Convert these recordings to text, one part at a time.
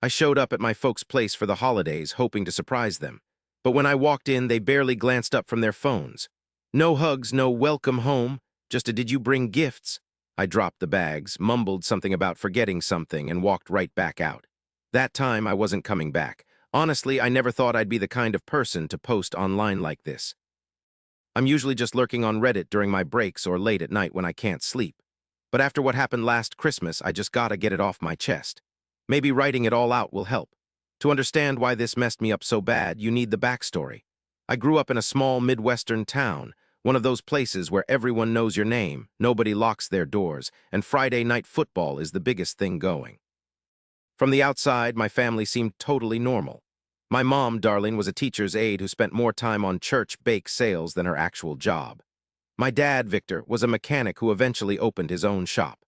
I showed up at my folks' place for the holidays, hoping to surprise them. But when I walked in, they barely glanced up from their phones. No hugs, no welcome home, just a "did you bring gifts?" I dropped the bags, mumbled something about forgetting something, and walked right back out. That time, I wasn't coming back. Honestly, I never thought I'd be the kind of person to post online like this. I'm usually just lurking on Reddit during my breaks or late at night when I can't sleep. But after what happened last Christmas, I just gotta get it off my chest. Maybe writing it all out will help. To understand why this messed me up so bad, you need the backstory. I grew up in a small Midwestern town, one of those places where everyone knows your name, nobody locks their doors, and Friday night football is the biggest thing going. From the outside, my family seemed totally normal. My mom, darling, was a teacher's aide who spent more time on church bake sales than her actual job. My dad, Victor, was a mechanic who eventually opened his own shop.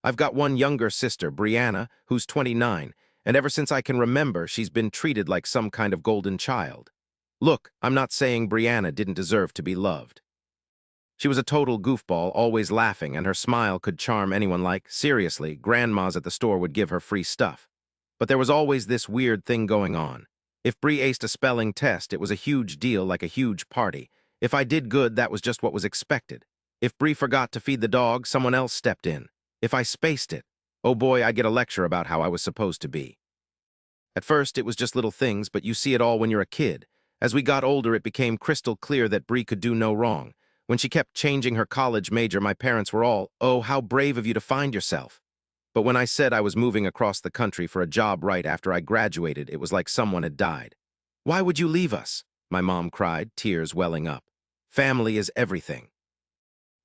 I've got one younger sister, Brianna, who's 29, and ever since I can remember, she's been treated like some kind of golden child. Look, I'm not saying Brianna didn't deserve to be loved. She was a total goofball, always laughing, and her smile could charm anyone like, seriously, grandmas at the store would give her free stuff. But there was always this weird thing going on. If Bri aced a spelling test, it was a huge deal, like a huge party. If I did good, that was just what was expected. If Bri forgot to feed the dog, someone else stepped in. If I spaced it, oh boy, I'd get a lecture about how I was supposed to be. At first, it was just little things, but you see it all when you're a kid. As we got older, it became crystal clear that Bri could do no wrong. When she kept changing her college major, my parents were all, "Oh, how brave of you to find yourself." But when I said I was moving across the country for a job right after I graduated, it was like someone had died. "Why would you leave us?" my mom cried, tears welling up. "Family is everything."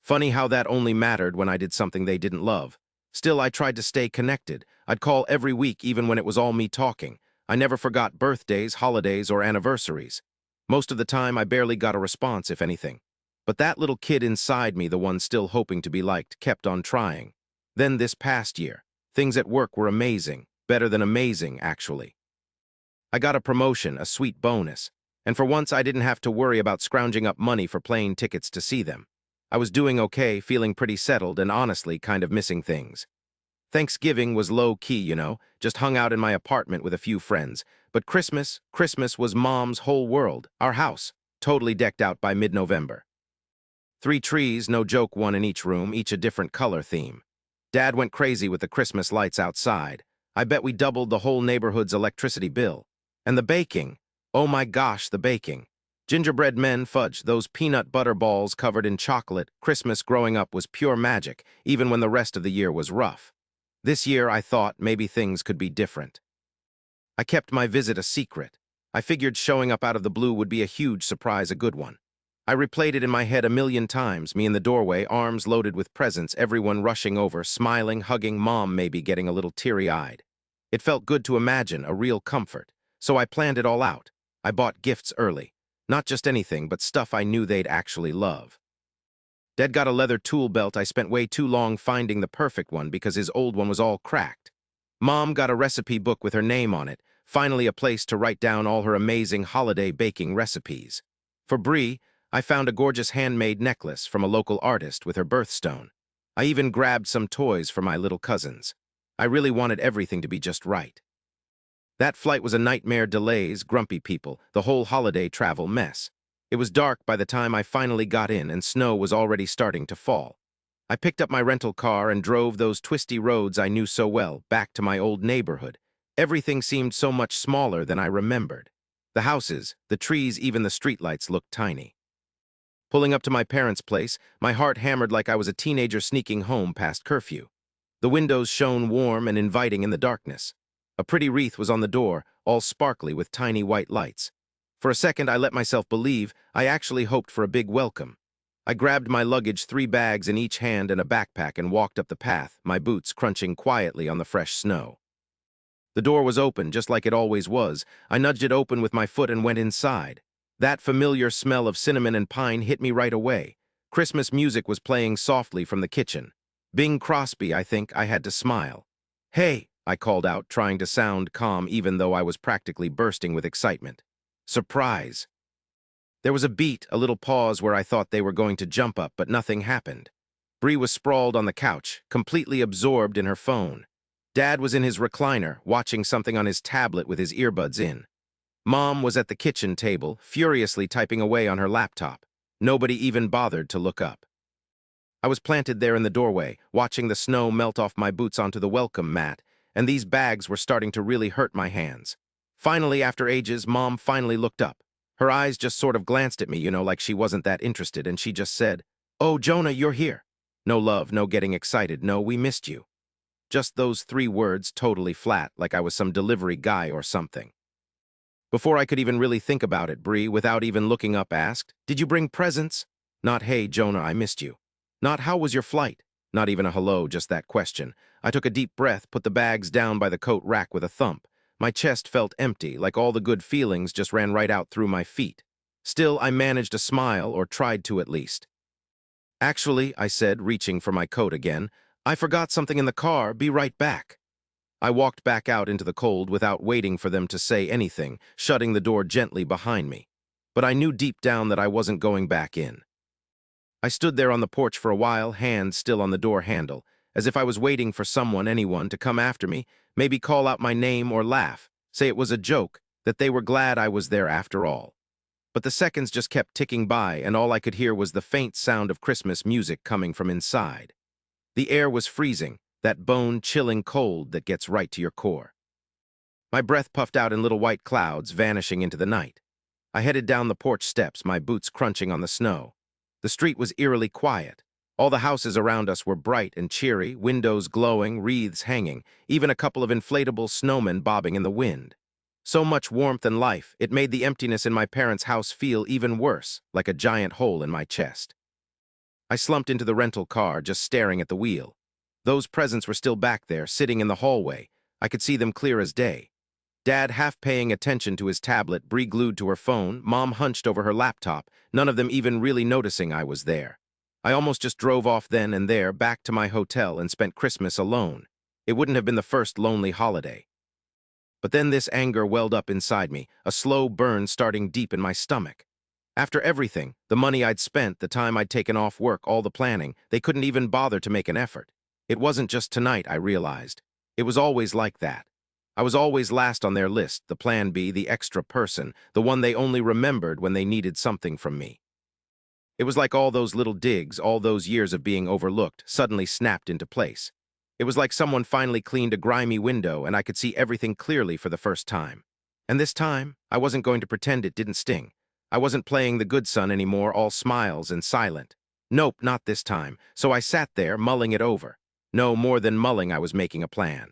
Funny how that only mattered when I did something they didn't love. Still, I tried to stay connected. I'd call every week even when it was all me talking. I never forgot birthdays, holidays, or anniversaries. Most of the time, I barely got a response, if anything. But that little kid inside me, the one still hoping to be liked, kept on trying. Then this past year, things at work were amazing, better than amazing, actually. I got a promotion, a sweet bonus, and for once I didn't have to worry about scrounging up money for plane tickets to see them. I was doing okay, feeling pretty settled, and honestly kind of missing things. Thanksgiving was low-key, just hung out in my apartment with a few friends. But Christmas was Mom's whole world, our house, totally decked out by mid-November. 3 trees, no joke, one in each room, each a different color theme. Dad went crazy with the Christmas lights outside. I bet we doubled the whole neighborhood's electricity bill. And the baking. Oh my gosh, the baking. Gingerbread men, fudge, those peanut butter balls covered in chocolate. Christmas growing up was pure magic, even when the rest of the year was rough. This year, I thought maybe things could be different. I kept my visit a secret. I figured showing up out of the blue would be a huge surprise, a good one. I replayed it in my head a million times, me in the doorway, arms loaded with presents, everyone rushing over, smiling, hugging, Mom maybe getting a little teary-eyed. It felt good to imagine, a real comfort. So I planned it all out. I bought gifts early. Not just anything, but stuff I knew they'd actually love. Dad got a leather tool belt. I spent way too long finding the perfect one because his old one was all cracked. Mom got a recipe book with her name on it, finally a place to write down all her amazing holiday baking recipes. For Bri, I found a gorgeous handmade necklace from a local artist with her birthstone. I even grabbed some toys for my little cousins. I really wanted everything to be just right. That flight was a nightmare, delays, grumpy people, the whole holiday travel mess. It was dark by the time I finally got in, and snow was already starting to fall. I picked up my rental car and drove those twisty roads I knew so well, back to my old neighborhood. Everything seemed so much smaller than I remembered. The houses, the trees, even the streetlights looked tiny. Pulling up to my parents' place, my heart hammered like I was a teenager sneaking home past curfew. The windows shone warm and inviting in the darkness. A pretty wreath was on the door, all sparkly with tiny white lights. For a second, I let myself believe I actually hoped for a big welcome. I grabbed my luggage, 3 bags in each hand and a backpack, and walked up the path, my boots crunching quietly on the fresh snow. The door was open, just like it always was. I nudged it open with my foot and went inside. That familiar smell of cinnamon and pine hit me right away. Christmas music was playing softly from the kitchen. Bing Crosby, I think. I had to smile. "Hey," I called out, trying to sound calm even though I was practically bursting with excitement. "Surprise." There was a beat, a little pause where I thought they were going to jump up, but nothing happened. Bri was sprawled on the couch, completely absorbed in her phone. Dad was in his recliner, watching something on his tablet with his earbuds in. Mom was at the kitchen table, furiously typing away on her laptop. Nobody even bothered to look up. I was planted there in the doorway, watching the snow melt off my boots onto the welcome mat, and these bags were starting to really hurt my hands. Finally, after ages, Mom finally looked up. Her eyes just sort of glanced at me, like she wasn't that interested, and she just said, "Oh, Jonah, you're here." No love, no getting excited, no, we missed you. Just those 3 words, totally flat, like I was some delivery guy or something. Before I could even really think about it, Bree, without even looking up, asked, "Did you bring presents?" Not, "Hey, Jonah, I missed you." Not, "How was your flight?" Not even a hello, just that question. I took a deep breath, put the bags down by the coat rack with a thump. My chest felt empty, like all the good feelings just ran right out through my feet. Still, I managed to smile, or tried to at least. "Actually," I said, reaching for my coat again, "I forgot something in the car. Be right back." I walked back out into the cold without waiting for them to say anything, shutting the door gently behind me. But I knew deep down that I wasn't going back in. I stood there on the porch for a while, hands still on the door handle, as if I was waiting for anyone, to come after me, maybe call out my name or laugh, say it was a joke, that they were glad I was there after all. But the seconds just kept ticking by, and all I could hear was the faint sound of Christmas music coming from inside. The air was freezing, that bone-chilling cold that gets right to your core. My breath puffed out in little white clouds, vanishing into the night. I headed down the porch steps, my boots crunching on the snow. The street was eerily quiet. All the houses around us were bright and cheery, windows glowing, wreaths hanging, even a couple of inflatable snowmen bobbing in the wind. So much warmth and life, it made the emptiness in my parents' house feel even worse, like a giant hole in my chest. I slumped into the rental car, just staring at the wheel. Those presents were still back there, sitting in the hallway. I could see them clear as day. Dad half paying attention to his tablet, Bree glued to her phone, Mom hunched over her laptop, none of them even really noticing I was there. I almost just drove off then and there, back to my hotel, and spent Christmas alone. It wouldn't have been the first lonely holiday. But then this anger welled up inside me, a slow burn starting deep in my stomach. After everything, the money I'd spent, the time I'd taken off work, all the planning, they couldn't even bother to make an effort. It wasn't just tonight, I realized. It was always like that. I was always last on their list, the plan B, the extra person, the one they only remembered when they needed something from me. It was like all those little digs, all those years of being overlooked, suddenly snapped into place. It was like someone finally cleaned a grimy window and I could see everything clearly for the first time. And this time, I wasn't going to pretend it didn't sting. I wasn't playing the good son anymore, all smiles and silent. Nope, not this time. So I sat there, mulling it over. No, more than mulling, I was making a plan.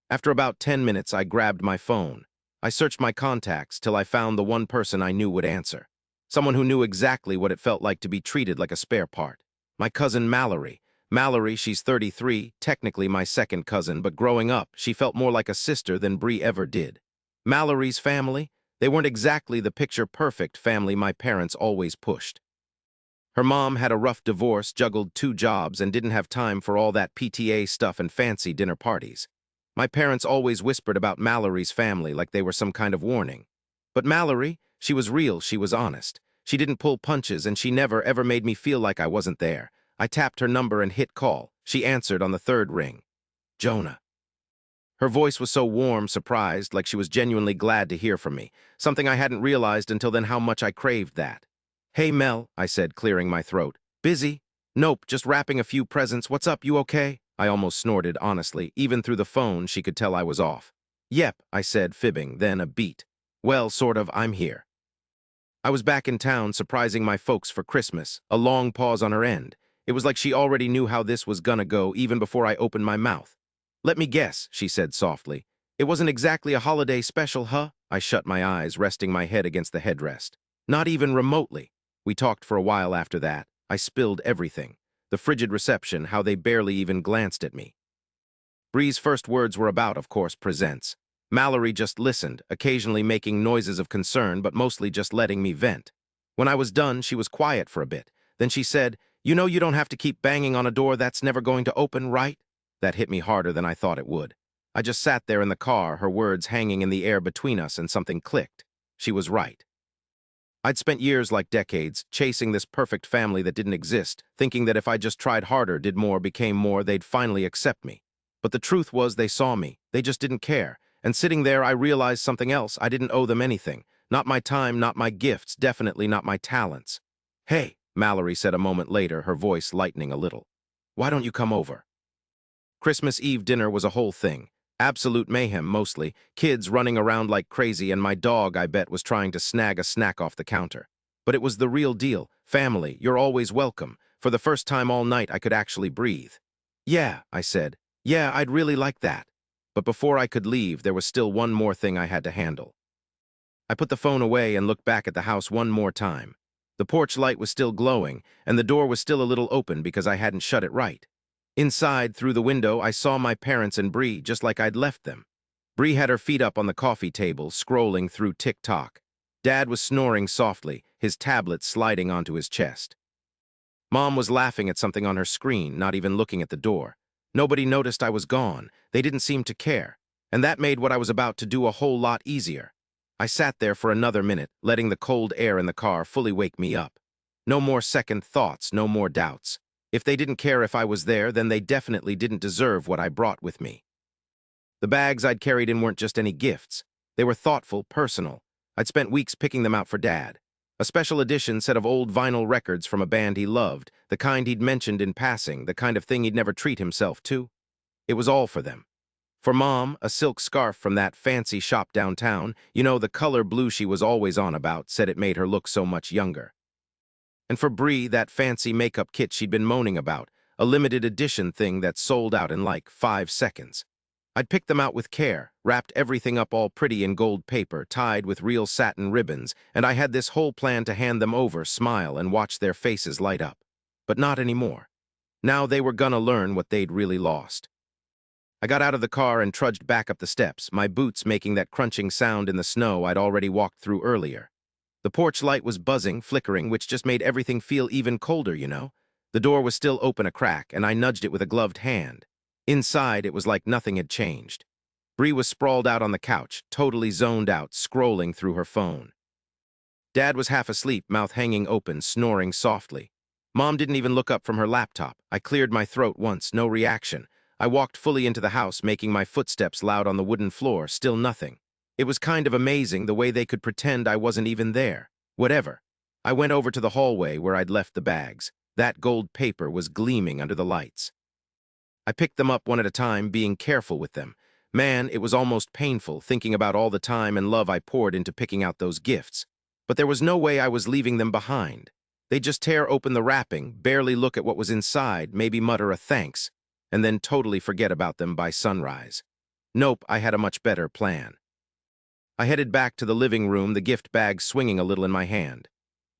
After about 10 minutes, I grabbed my phone. I searched my contacts till I found the one person I knew would answer. Someone who knew exactly what it felt like to be treated like a spare part. My cousin Mallory. Mallory, she's 33, technically my second cousin, but growing up, she felt more like a sister than Bree ever did. Mallory's family? They weren't exactly the picture-perfect family my parents always pushed. Her mom had a rough divorce, juggled 2 jobs, and didn't have time for all that PTA stuff and fancy dinner parties. My parents always whispered about Mallory's family like they were some kind of warning. But Mallory, she was real, she was honest. She didn't pull punches, and she never, ever made me feel like I wasn't there. I tapped her number and hit call. She answered on the 3rd ring. Jonah. Her voice was so warm, surprised, like she was genuinely glad to hear from me, something I hadn't realized until then how much I craved that. "Hey, Mel," I said, clearing my throat. "Busy?" "Nope, just wrapping a few presents. What's up, you okay?" I almost snorted, honestly. Even through the phone, she could tell I was off. "Yep," I said, fibbing, then a beat. "Well, sort of, I'm here." I was back in town, surprising my folks for Christmas, a long pause on her end. It was like she already knew how this was gonna go even before I opened my mouth. "Let me guess," she said softly. "It wasn't exactly a holiday special, huh?" I shut my eyes, resting my head against the headrest. "Not even remotely." We talked for a while after that. I spilled everything. The frigid reception, how they barely even glanced at me. Bree's first words were about, of course, presents. Mallory just listened, occasionally making noises of concern, but mostly just letting me vent. When I was done, she was quiet for a bit. Then she said, "You know you don't have to keep banging on a door that's never going to open, right?" That hit me harder than I thought it would. I just sat there in the car, her words hanging in the air between us, and something clicked. She was right. I'd spent years, like decades, chasing this perfect family that didn't exist, thinking that if I just tried harder, did more, became more, they'd finally accept me. But the truth was they saw me. They just didn't care. And sitting there, I realized something else. I didn't owe them anything. Not my time, not my gifts, definitely not my talents. "Hey," Mallory said a moment later, her voice lightening a little. "Why don't you come over?" Christmas Eve dinner was a whole thing. Absolute mayhem, mostly. Kids running around like crazy, and my dog, I bet, was trying to snag a snack off the counter. But it was the real deal. Family, you're always welcome. For the first time all night, I could actually breathe. "Yeah," I said. "Yeah, I'd really like that." But before I could leave, there was still one more thing I had to handle. I put the phone away and looked back at the house one more time. The porch light was still glowing, and the door was still a little open because I hadn't shut it right. Inside, through the window, I saw my parents and Bree just like I'd left them. Bree had her feet up on the coffee table, scrolling through TikTok. Dad was snoring softly, his tablet sliding onto his chest. Mom was laughing at something on her screen, not even looking at the door. Nobody noticed I was gone. They didn't seem to care. And that made what I was about to do a whole lot easier. I sat there for another minute, letting the cold air in the car fully wake me up. No more second thoughts, no more doubts. If they didn't care if I was there, then they definitely didn't deserve what I brought with me. The bags I'd carried in weren't just any gifts. They were thoughtful, personal. I'd spent weeks picking them out for Dad. A special edition set of old vinyl records from a band he loved, the kind he'd mentioned in passing, the kind of thing he'd never treat himself to. It was all for them. For Mom, a silk scarf from that fancy shop downtown, you know, the color blue she was always on about, said it made her look so much younger. And for Bree, that fancy makeup kit she'd been moaning about, a limited edition thing that sold out in like 5 seconds. I'd picked them out with care, wrapped everything up all pretty in gold paper, tied with real satin ribbons, and I had this whole plan to hand them over, smile, and watch their faces light up. But not anymore. Now they were gonna learn what they'd really lost. I got out of the car and trudged back up the steps, my boots making that crunching sound in the snow I'd already walked through earlier. The porch light was buzzing, flickering, which just made everything feel even colder, you know? The door was still open a crack, and I nudged it with a gloved hand. Inside, it was like nothing had changed. Bree was sprawled out on the couch, totally zoned out, scrolling through her phone. Dad was half asleep, mouth hanging open, snoring softly. Mom didn't even look up from her laptop. I cleared my throat once, no reaction. I walked fully into the house, making my footsteps loud on the wooden floor, still nothing. It was kind of amazing the way they could pretend I wasn't even there. Whatever. I went over to the hallway where I'd left the bags. That gold paper was gleaming under the lights. I picked them up one at a time, being careful with them. Man, it was almost painful, thinking about all the time and love I poured into picking out those gifts. But there was no way I was leaving them behind. They'd just tear open the wrapping, barely look at what was inside, maybe mutter a thanks, and then totally forget about them by sunrise. Nope, I had a much better plan. I headed back to the living room, the gift bag swinging a little in my hand.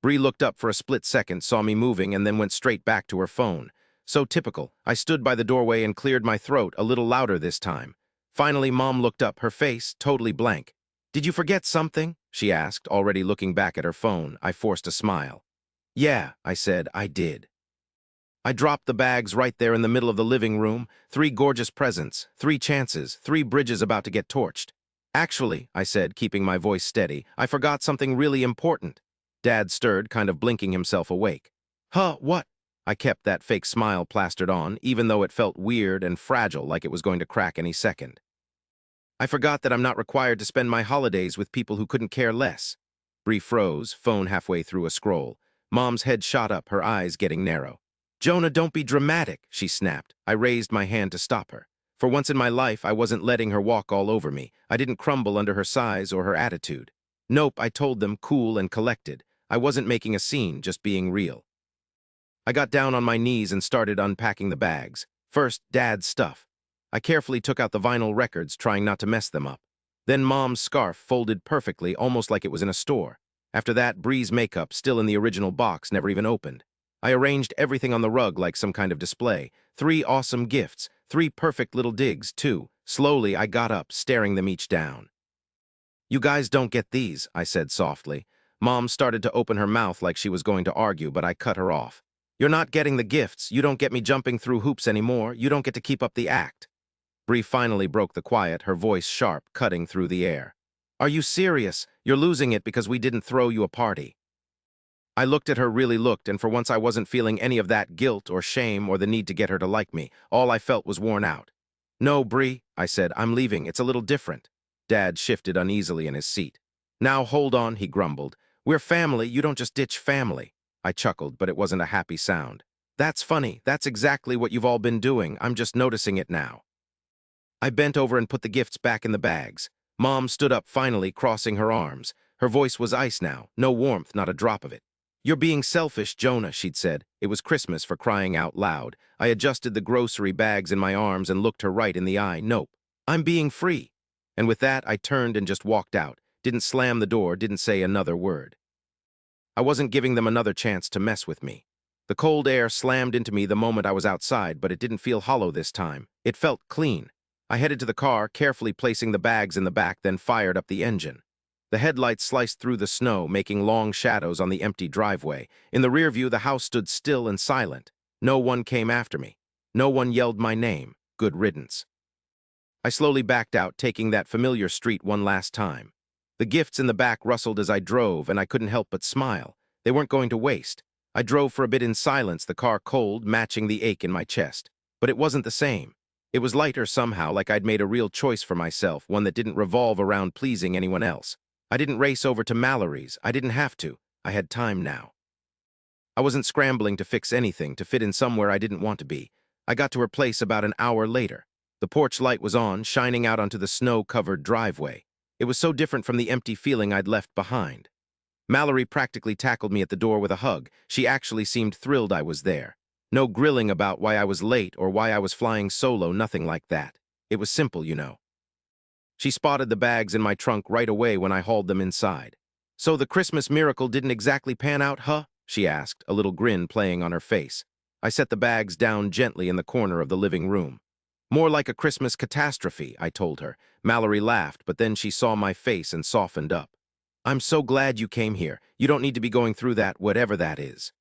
Bree looked up for a split second, saw me moving, and then went straight back to her phone. So typical. I stood by the doorway and cleared my throat, a little louder this time. Finally, Mom looked up, her face totally blank. "Did you forget something?" she asked, already looking back at her phone. I forced a smile. "Yeah," I said, "I did." I dropped the bags right there in the middle of the living room. 3 gorgeous presents, 3 chances, 3 bridges about to get torched. "Actually," I said, keeping my voice steady, "I forgot something really important." Dad stirred, kind of blinking himself awake. "Huh, what?" I kept that fake smile plastered on, even though it felt weird and fragile, like it was going to crack any second. "I forgot that I'm not required to spend my holidays with people who couldn't care less." Bree froze, phone halfway through a scroll. Mom's head shot up, her eyes getting narrow. "Jonah, don't be dramatic," she snapped. I raised my hand to stop her. For once in my life, I wasn't letting her walk all over me. I didn't crumble under her size or her attitude. Nope, I told them, cool and collected. I wasn't making a scene, just being real. I got down on my knees and started unpacking the bags. First, Dad's stuff. I carefully took out the vinyl records, trying not to mess them up. Then Mom's scarf, folded perfectly, almost like it was in a store. After that, Bree's makeup, still in the original box, never even opened. I arranged everything on the rug like some kind of display. 3 awesome gifts, 3 perfect little digs, too. Slowly, I got up, staring them each down. "You guys don't get these," I said softly. Mom started to open her mouth like she was going to argue, but I cut her off. "You're not getting the gifts. You don't get me jumping through hoops anymore. You don't get to keep up the act." Bree finally broke the quiet, her voice sharp, cutting through the air. "Are you serious? You're losing it because we didn't throw you a party." I looked at her, really looked, and for once I wasn't feeling any of that guilt or shame or the need to get her to like me. All I felt was worn out. No, Bree, I said, I'm leaving. It's a little different. Dad shifted uneasily in his seat. Now, hold on, he grumbled. We're family. You don't just ditch family. I chuckled, but it wasn't a happy sound. That's funny. That's exactly what you've all been doing. I'm just noticing it now. I bent over and put the gifts back in the bags. Mom stood up finally, crossing her arms. Her voice was ice now, no warmth, not a drop of it. You're being selfish, Jonah, she'd said. It was Christmas for crying out loud. I adjusted the grocery bags in my arms and looked her right in the eye. Nope. I'm being free. And with that, I turned and just walked out. Didn't slam the door, didn't say another word. I wasn't giving them another chance to mess with me. The cold air slammed into me the moment I was outside, but it didn't feel hollow this time. It felt clean. I headed to the car, carefully placing the bags in the back, then fired up the engine. The headlights sliced through the snow, making long shadows on the empty driveway. In the rear view, the house stood still and silent. No one came after me. No one yelled my name. Good riddance. I slowly backed out, taking that familiar street one last time. The gifts in the back rustled as I drove, and I couldn't help but smile. They weren't going to waste. I drove for a bit in silence, the car cold, matching the ache in my chest. But it wasn't the same. It was lighter somehow, like I'd made a real choice for myself, one that didn't revolve around pleasing anyone else. I didn't race over to Mallory's. I didn't have to. I had time now. I wasn't scrambling to fix anything, to fit in somewhere I didn't want to be. I got to her place about an hour later. The porch light was on, shining out onto the snow-covered driveway. It was so different from the empty feeling I'd left behind. Mallory practically tackled me at the door with a hug. She actually seemed thrilled I was there. No grilling about why I was late or why I was flying solo, nothing like that. It was simple, you know. She spotted the bags in my trunk right away when I hauled them inside. So the Christmas miracle didn't exactly pan out, huh? She asked, a little grin playing on her face. I set the bags down gently in the corner of the living room. More like a Christmas catastrophe, I told her. Mallory laughed, but then she saw my face and softened up. I'm so glad you came here. You don't need to be going through that, whatever that is.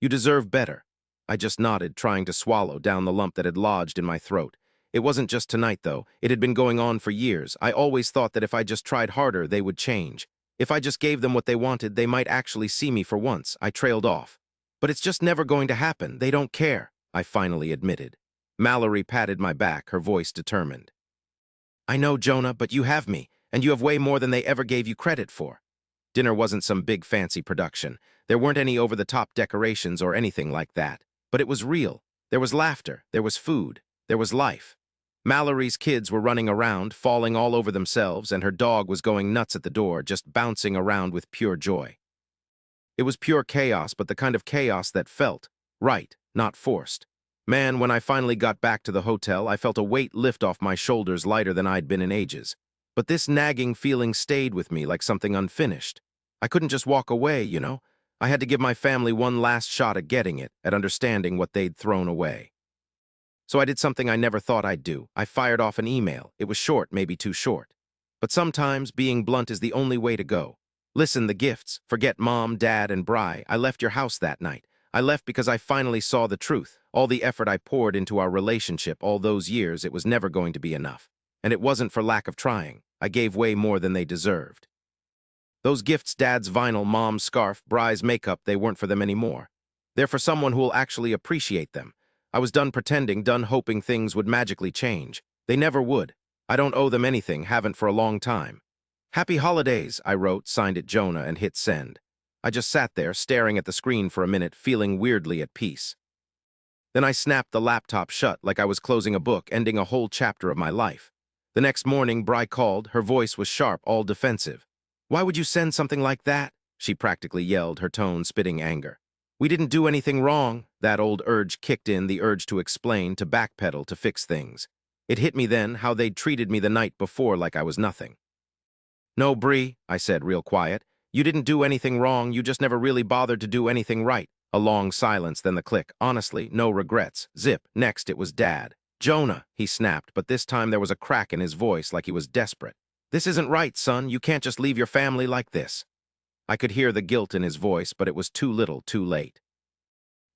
You deserve better. I just nodded, trying to swallow down the lump that had lodged in my throat. It wasn't just tonight, though. It had been going on for years. I always thought that if I just tried harder, they would change. If I just gave them what they wanted, they might actually see me for once. I trailed off. But it's just never going to happen. They don't care, I finally admitted. Mallory patted my back, her voice determined. I know, Jonah, but you have me, and you have way more than they ever gave you credit for. Dinner wasn't some big fancy production. There weren't any over-the-top decorations or anything like that. But it was real. There was laughter. There was food. There was life. Mallory's kids were running around, falling all over themselves, and her dog was going nuts at the door, just bouncing around with pure joy. It was pure chaos, but the kind of chaos that felt right, not forced. Man, when I finally got back to the hotel, I felt a weight lift off my shoulders lighter than I'd been in ages. But this nagging feeling stayed with me like something unfinished. I couldn't just walk away, you know. I had to give my family one last shot at getting it, at understanding what they'd thrown away. So I did something I never thought I'd do. I fired off an email. It was short, maybe too short. But sometimes being blunt is the only way to go. Listen, the gifts. Forget Mom, Dad, and Bri. I left your house that night. I left because I finally saw the truth. All the effort I poured into our relationship all those years, it was never going to be enough. And it wasn't for lack of trying. I gave way more than they deserved. Those gifts, Dad's vinyl, Mom's scarf, Bri's makeup, they weren't for them anymore. They're for someone who'll actually appreciate them. I was done pretending, done hoping things would magically change. They never would. I don't owe them anything, haven't for a long time. Happy holidays, I wrote, signed it Jonah, and hit send. I just sat there, staring at the screen for a minute, feeling weirdly at peace. Then I snapped the laptop shut like I was closing a book, ending a whole chapter of my life. The next morning, Bri called. Her voice was sharp, all defensive. Why would you send something like that? She practically yelled, her tone spitting anger. We didn't do anything wrong. That old urge kicked in, the urge to explain, to backpedal, to fix things. It hit me then, how they'd treated me the night before like I was nothing. No, Bri, I said real quiet. You didn't do anything wrong, you just never really bothered to do anything right. A long silence, then the click. Honestly, no regrets. Zip. Next, it was Dad. Jonah, he snapped, but this time there was a crack in his voice like he was desperate. This isn't right, son. You can't just leave your family like this. I could hear the guilt in his voice, but it was too little, too late.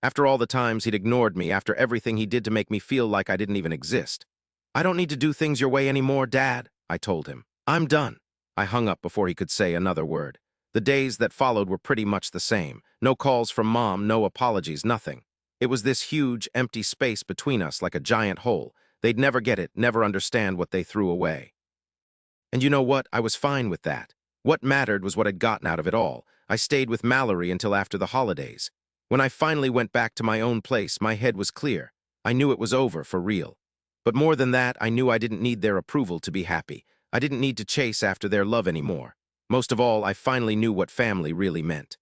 After all the times he'd ignored me, after everything he did to make me feel like I didn't even exist. I don't need to do things your way anymore, Dad, I told him. I'm done. I hung up before he could say another word. The days that followed were pretty much the same. No calls from Mom, no apologies, nothing. It was this huge, empty space between us like a giant hole. They'd never get it, never understand what they threw away. And you know what? I was fine with that. What mattered was what I'd gotten out of it all. I stayed with Mallory until after the holidays. When I finally went back to my own place, my head was clear. I knew it was over for real. But more than that, I knew I didn't need their approval to be happy. I didn't need to chase after their love anymore. Most of all, I finally knew what family really meant.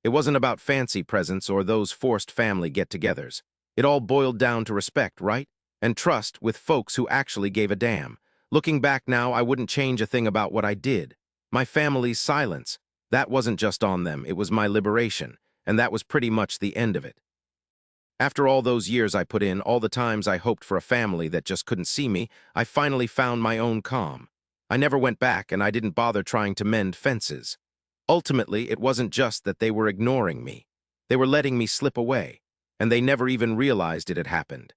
It wasn't about fancy presents or those forced family get-togethers. It all boiled down to respect, right? And trust with folks who actually gave a damn. Looking back now, I wouldn't change a thing about what I did. My family's silence. That wasn't just on them, it was my liberation. And that was pretty much the end of it. After all those years I put in, all the times I hoped for a family that just couldn't see me, I finally found my own calm. I never went back, and I didn't bother trying to mend fences. Ultimately, it wasn't just that they were ignoring me. They were letting me slip away, and they never even realized it had happened.